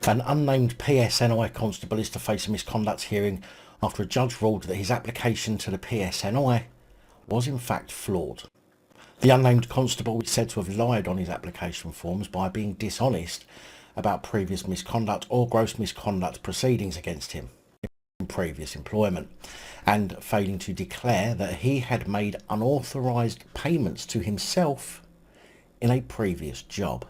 An unnamed PSNI constable is to face a misconduct hearing after a judge ruled that his application to the PSNI was in fact flawed. The unnamed constable is said to have lied on his application forms by being dishonest about previous misconduct or gross misconduct proceedings against him in previous employment, and failing to declare that he had made unauthorised payments to himself in a previous job.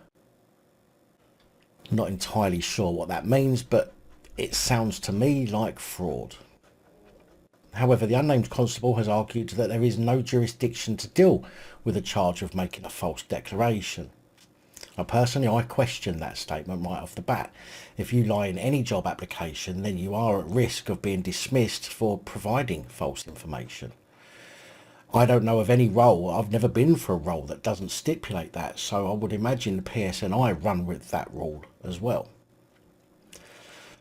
Not entirely sure what that means, but it sounds to me like fraud. However, the unnamed constable has argued that there is no jurisdiction to deal with the charge of making a false declaration. Now, personally, I question that statement right off the bat. If you lie in any job application, then you are at risk of being dismissed for providing false information. I don't know of any role, I've never been for a role that doesn't stipulate that, so I would imagine the PSNI run with that rule as well.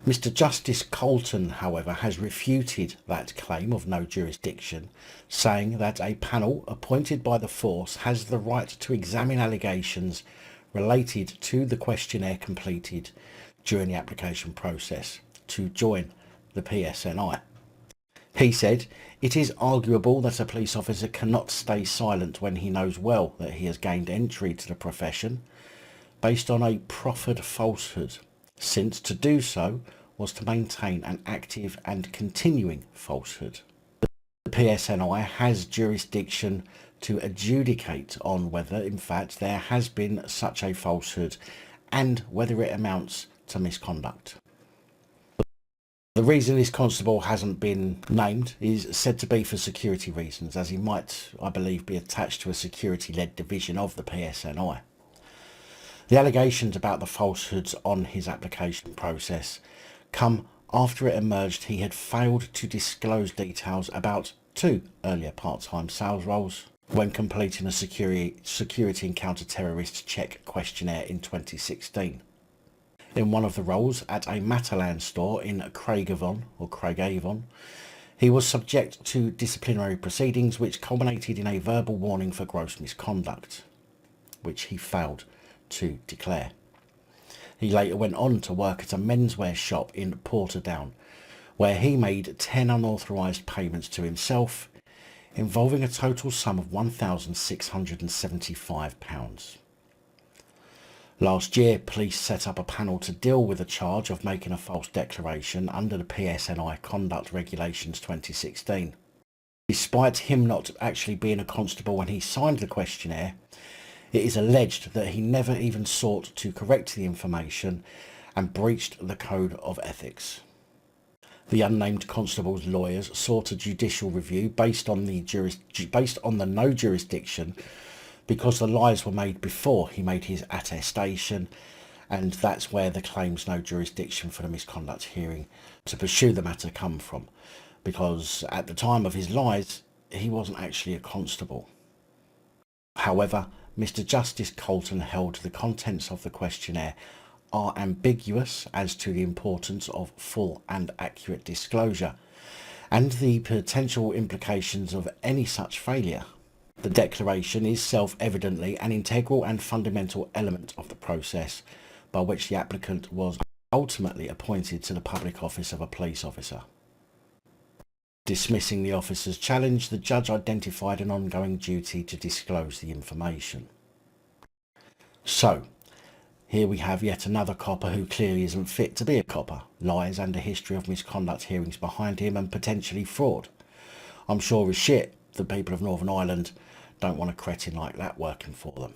Mr. Justice Colton, however, has refuted that claim of no jurisdiction, saying that a panel appointed by the force has the right to examine allegations related to the questionnaire completed during the application process to join the PSNI. He said, "It is arguable that a police officer cannot stay silent when he knows well that he has gained entry to the profession based on a proffered falsehood, since to do so was to maintain an active and continuing falsehood. The PSNI has jurisdiction to adjudicate on whether in fact there has been such a falsehood and whether it amounts to misconduct." The reason this constable hasn't been named is said to be for security reasons, as he might, I believe, be attached to a security-led division of the PSNI. The allegations about the falsehoods on his application process come after it emerged he had failed to disclose details about 2 earlier part-time sales roles when completing a security and counter-terrorist check questionnaire in 2016. In one of the roles at a Matalan store in Craigavon, he was subject to disciplinary proceedings which culminated in a verbal warning for gross misconduct, which he failed to declare. He later went on to work at a menswear shop in Portadown, where he made 10 unauthorised payments to himself, involving a total sum of £1,675. Last year, police set up a panel to deal with the charge of making a false declaration under the PSNI Conduct Regulations 2016. Despite him not actually being a constable when he signed the questionnaire, it is alleged that he never even sought to correct the information and breached the code of ethics. The unnamed constable's lawyers sought a judicial review based on the no jurisdiction because the lies were made before he made his attestation, and that's where the claims no jurisdiction for the misconduct hearing to pursue the matter come from, because at the time of his lies he wasn't actually a constable. However, Mr. Justice Colton held the contents of the questionnaire are ambiguous as to the importance of full and accurate disclosure and the potential implications of any such failure. The declaration is self-evidently an integral and fundamental element of the process by which the applicant was ultimately appointed to the public office of a police officer. Dismissing the officer's challenge, the judge identified an ongoing duty to disclose the information. So, here we have yet another copper who clearly isn't fit to be a copper, lies and a history of misconduct hearings behind him and potentially fraud. I'm sure as shit the people of Northern Ireland don't want a cretin like that working for them.